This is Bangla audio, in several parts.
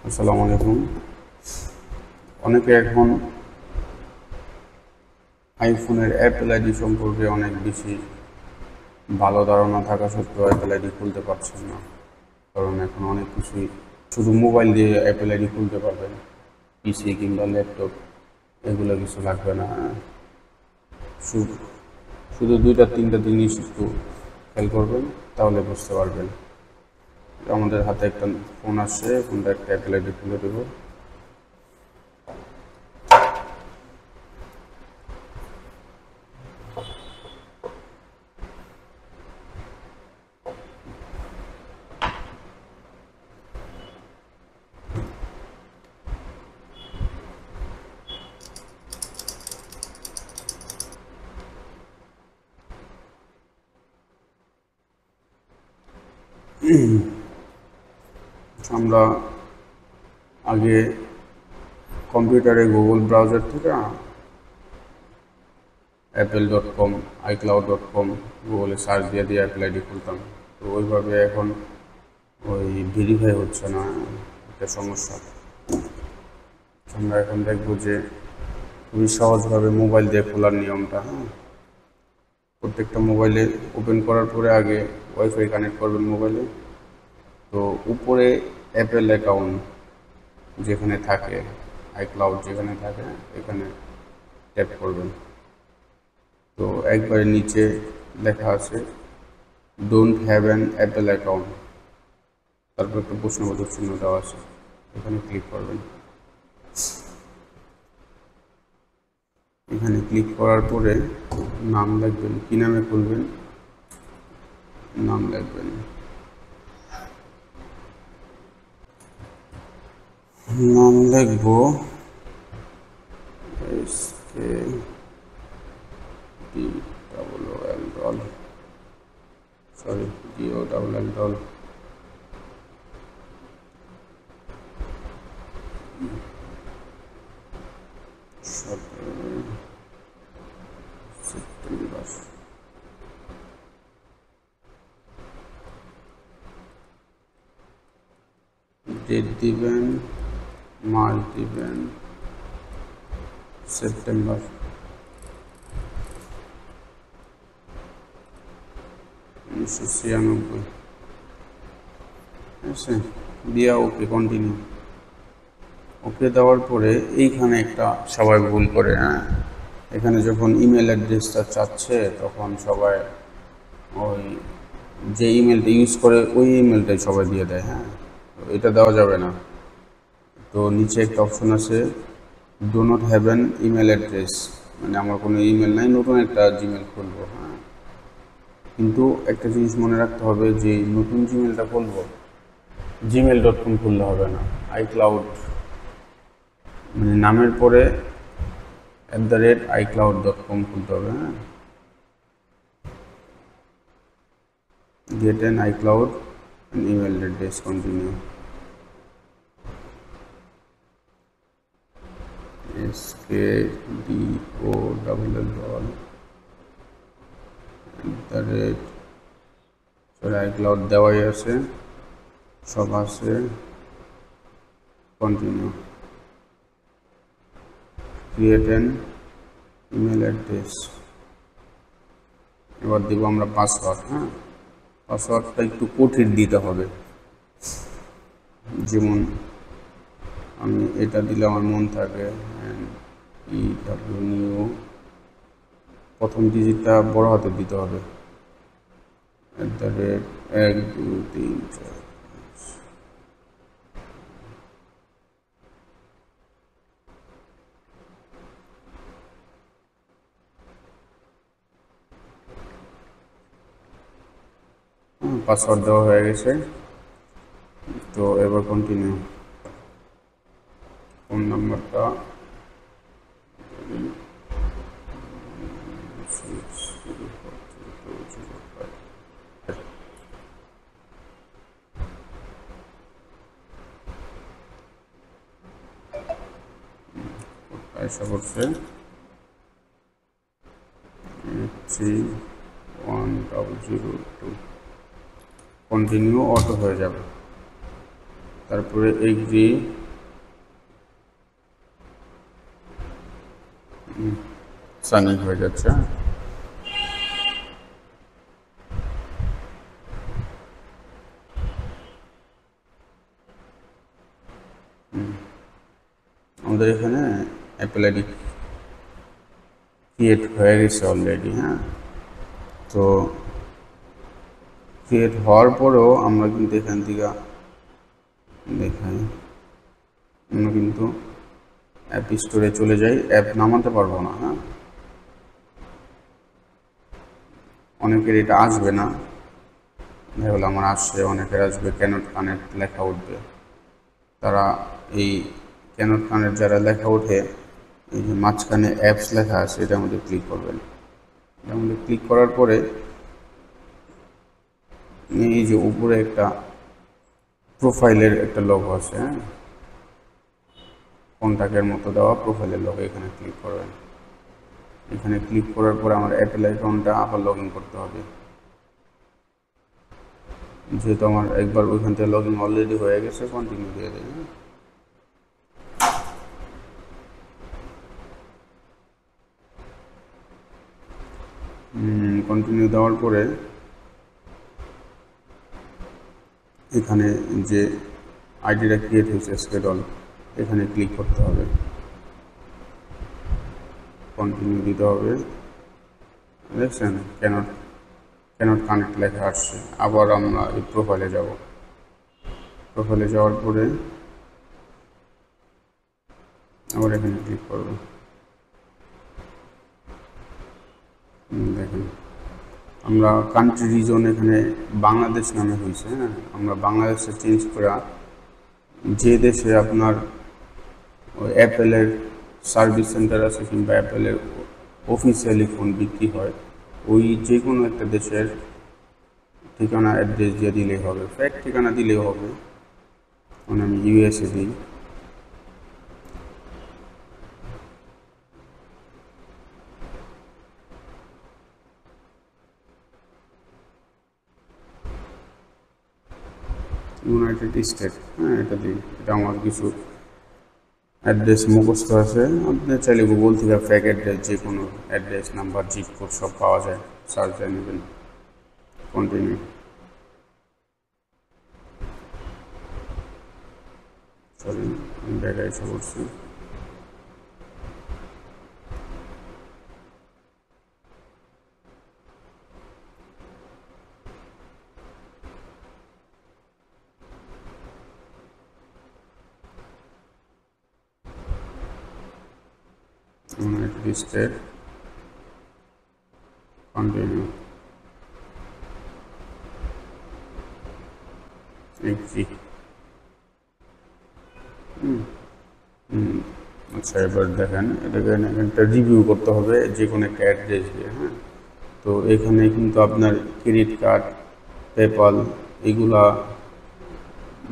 আসসালামু আলাইকুম। অনেকে এখন আইফোনের অ্যাপেল আইডি সম্পর্কে অনেক বেশি ভালো ধারণা থাকা সত্ত্বেও অ্যাপেল আইডি খুলতে পারছেন না, কারণ এখন অনেক কিছুই শুধু মোবাইল দিয়ে অ্যাপেল আইডি খুলতে পারবেন। পিসি কিংবা ল্যাপটপ এগুলো কিছু লাগবে না। শুধু শুধু দুইটা তিনটা জিনিস একটু খেয়াল করবেন, তাহলে বুঝতে পারবেন। আমাদের হাতে একটা ফোন আসছে, ফোনটা একটা অ্যাপেল আইডি খুলে দেবো। আমরা আগে কম্পিউটারে গুগল ব্রাউজার থেকে apple.com, iCloud.com গুগলে সার্চ দিয়ে দিয়ে অ্যাপেল আইডি খুলতাম। তো ওইভাবে এখন ওই ভেরিফাই হচ্ছে না, একটা সমস্যা। আমরা এখন দেখবো যে খুবই সহজভাবে মোবাইল দিয়ে খোলার নিয়মটা। প্রত্যেকটা মোবাইলে ওপেন করার পরে আগে ওয়াইফাই কানেক্ট করবেন মোবাইলে। তো উপরে অ্যাপেল অ্যাকাউন্ট যেখানে থাকে, আইক্লাউড যেখানে থাকে, এখানে ট্যাপ করবেন। তো একবারে নিচে লেখা আছে don't have an Apple account, তারপর একটা প্রশ্নবোধক চিহ্ন দেওয়া আছে, এখানে ক্লিক করবেন। এখানে ক্লিক করার পরে নাম লিখবেন, কী নামে খুলবেন নাম লিখবেন। নাম লিখবো SKDOL, sorry DOLL। September. Date দিবেন, মাস দিবেন সেপ্টেম্বর। উনিশশো 96। ঠিক আছে, দিয়া ওকে কন্টিনিউ। ওকে দেওয়ার পরে এইখানে একটা সবাই ভুল করে, এখানে যখন ইমেল অ্যাড্রেসটা চাচ্ছে তখন সবাই ওই যে ইমেলটা ইউজ করে ওই ইমেলটাই সবাই দিয়ে দেয়। এটা দেওয়া যাবে না। তো নিচে একটা অপশন আছে do not have an email address, মানে আমার কোনো ইমেল নাই, নতুন একটা জিমেল খুলবো। কিন্তু একটা জিনিস মনে রাখতে হবে যে নতুন জিমেলটা খুলবো gmail.com খুললে হবে না, আইক্লাউড মানে নামের পরে @iCloud.com খুলতে হবে। Get an iCloud email address, continue. SKDOLL iCloud দেওয়াই আছে, সব আছে, continue. Create an email address, এবার দেবো আমরা পাসওয়ার্ড। পাসওয়ার্ডটা একটু কঠিন দিতে হবে, যেমন আমি এটা দিলে আমার মন থাকে EW, প্রথম ডিজিটটা বড় হাতে দিতে হবে, @ 1 2 3 4। পাসওয়ার্ড দেওয়া হয়ে গেছে। তো এবার কন্টিনিউ। ফোন নাম্বারটা এসে করছে 31002, কন্টিনিউ অটো হয়ে যাবে। তারপরে এগ্রি, সাবমিট হয়ে যাচ্ছে। আমাদের এখানে অ্যাপেল আইডি ক্রিয়েট হয়ে গেছে অলরেডি। হ্যাঁ, তো ক্রিয়েট হওয়ার পরেও আমরা কিন্তু এখান থেকে দেখাই, আমরা কিন্তু অ্যাপ স্টোরে চলে যাই, অ্যাপ নামাতে পারবো না। হ্যাঁ, অনেকের এটা আসবে না, এগুলো আমার আসছে, অনেকের আসবে ক্যানট কানেক্ট লেখা উঠবে। তারা এই ক্যানট কানেক্ট যারা লেখা ওঠে, এই যে মাঝখানে অ্যাপস লেখা আছে এটার মধ্যে ক্লিক করবেন। এটার মধ্যে ক্লিক করার পরে এই যে উপরে একটা প্রোফাইলের একটা লোগো আছে, হ্যাঁ, কন্ট্যাক্টের মতো দেওয়া প্রোফাইলের লোগো, এখানে ক্লিক করবেন। এখানে ক্লিক করার পরে আমার অ্যাপেল অ্যাকাউন্টটা আবার লগ ইন করতে হবে। যেহেতু আমার একবার ওইখান থেকে লগ ইন অলরেডি হয়ে গেছে, কন্টিনিউ দিয়ে দেয়। কন্টিনিউ দেওয়ার পরে এখানে যে আইডিটা ক্রিয়েট হয়েছে স্কেডল, এখানে ক্লিক করতে হবে, কন্টিনিউ দিতে হবে। দেখছেন ক্যানট কানেক্ট লেখা আসছে। আবার আমরা এই প্রোফাইলে যাব, প্রোফাইলে যাওয়ার পরে আবার এখানে ক্লিক করব। দেখেন আমরা কান্ট্রি রিজন এখানে বাংলাদেশ নামে হয়েছে। হ্যাঁ, আমরা বাংলাদেশে চেঞ্জ করে যে দেশে আপনার ওই অ্যাপেলের সার্ভিস সেন্টার আছে কিংবা অ্যাপেলের অফিসিয়ালি ফোন বিক্রি হয়, ওই যে কোনো একটা দেশের ঠিকানা অ্যাড্রেস দিয়ে দিলেই হবে, ফ্যাক্ট ঠিকানা দিলেও হবে। মানে আমি ইউএসএ দিই, ইউনাইটেড স্টেট। হ্যাঁ, এটা দিই, এটা আমার কিছু অ্যাড্রেস মুখস্থ আছে। আপনি চাইলে গুগল থেকে ফ্যাক অ্যাড্রেস, যে কোনো অ্যাড্রেস, নাম্বার, জিপ কোড সব পাওয়া যায়, সার্চ দিয়ে নেবেন। কন্টিনিউ। সরি, ব্যাগে এসে পড়ছি। United States, continue, agree। আচ্ছা, এবার দেখেন এটাকে একটা রিভিউ করতে হবে যে কোনো একটা অ্যাড্রেস দিয়ে। হ্যাঁ, তো এখানে কিন্তু আপনার ক্রেডিট কার্ড, পেপাল এগুলা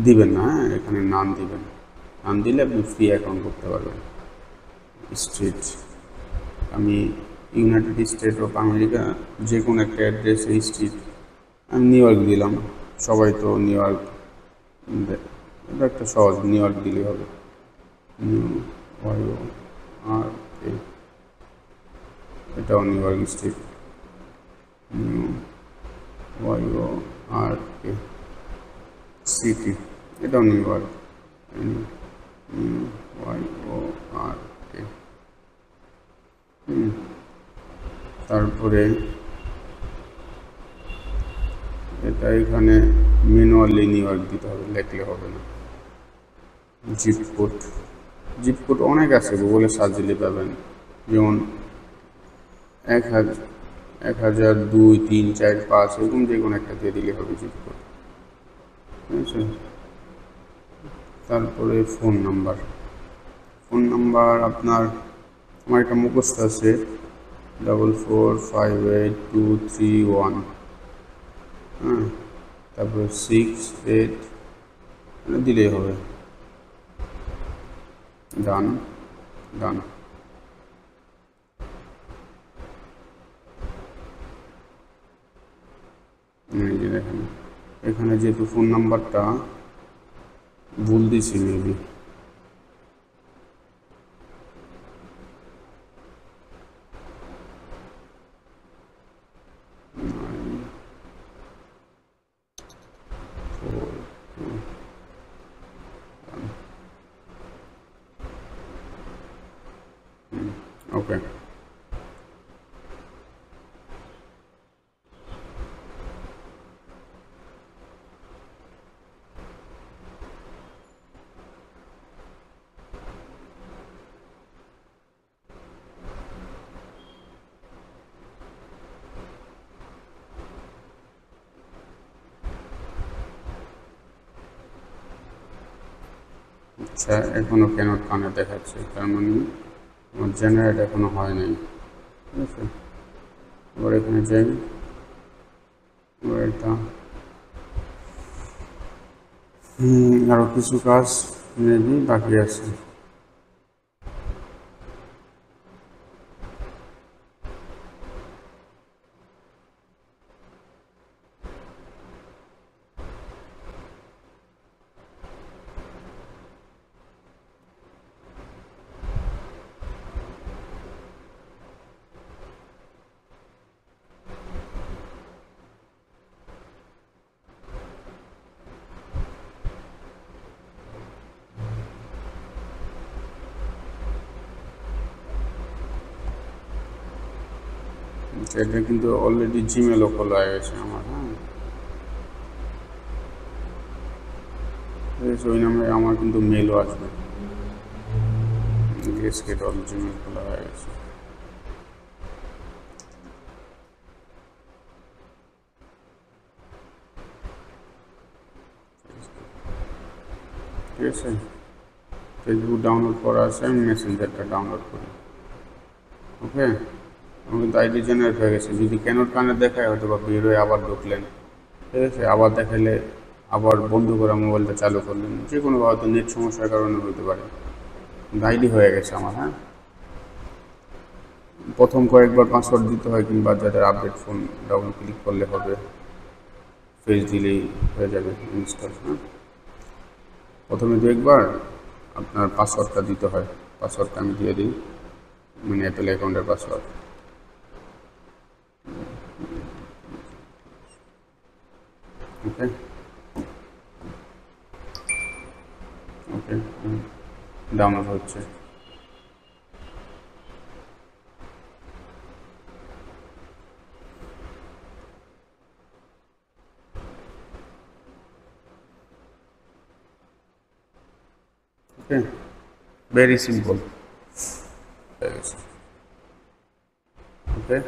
দিবেন না। হ্যাঁ, এখানে নাম দিবেন, নাম দিলে আপনি ফ্রি অ্যাকাউন্ট করতে পারবেন। স্ট্রিট, আমি ইউনাইটেড স্টেট অফ আমেরিকা যে কোনো একটা অ্যাড্রেস, এই স্ট্রিট, আমি নিউ ইয়র্ক দিলাম। সবাই তো নিউ ইয়র্ক, এটা একটা সহজ, নিউ ইয়র্ক দিলেই হবে। নিউ আর এটাও নিউ ইয়র্ক স্ট্রিট, নিউ আর সিটি, এটাও নিউ ইয়র্ক, নিউ আর। তারপরে এটা এখানে ম্যানুয়ালি নিউ ইয়র্ক দিতে হবে, লেখলে হবে না। জিপ কোড অনেক আছে, গুগলে সার্চ দিলে পাবেন। যেমন 1000, 2, 3, 4, 5 এরকম যে কোনো একটা দিয়ে দিলে হবে জিপ কোড। ঠিক আছে, তারপরে ফোন নাম্বার আপনার, আমার একটা মুখস্থ আছে 445823 হ্যাঁ, তারপরে 68 দিলেই হবে। ডান। এই যে দেখেন এখানে যেহেতু ফোন নাম্বারটা ভুল দিছি মেবি। ওকে, আচ্ছা এখনো কেন কানে দেখাচ্ছে, তার মানে আমার জেনারেট এখনো হয় নাই। ঠিক আছে, এবার এখানে যাই, এবার এটা আরও কিছু কাজ মেবি বাকি আছে। এটা কিন্তু অলরেডি জিমেলও খোলা হয়ে গেছে আমার। হ্যাঁ, ঠিক আছে, ওই নামে আমার কিন্তু মেলও আসবে। গেস্ট অল জিমেল খোলা হয়ে গেছে। ঠিক আছে, ফেসবুক ডাউনলোড করা আছে, আমি মেসেঞ্জারটা ডাউনলোড করি। ওকে, আমার কিন্তু আইডি জেনারেট হয়ে গেছে। যদি কেনোর কানে দেখায় হয়তো বা বের হয়ে আবার ঢুকলেন, ঠিক আছে, আবার দেখালে আবার বন্ধ করা মোবাইলটা চালু করলেন, যে কোনো হয়তো নেট সমস্যার কারণে হতে পারে। আইডি হয়ে গেছে আমার। হ্যাঁ, প্রথম কয়েকবার পাসওয়ার্ড দিতে হয়, কিংবা যাদের আপডেট ফোন ডাবল ক্লিক করলে হবে, ফেস দিলেই হয়ে যাবে ইনস্টল। হ্যাঁ, প্রথমে দু একবার আপনার পাসওয়ার্ডটা দিতে হয়। পাসওয়ার্ডটা আমি দিয়ে দিই, মানে অ্যাপেল অ্যাকাউন্টের পাসওয়ার্ড। ওকে, ওকে, ডাউনলোড হচ্ছে। ওকে, ভেরি সিম্পল। ওকে,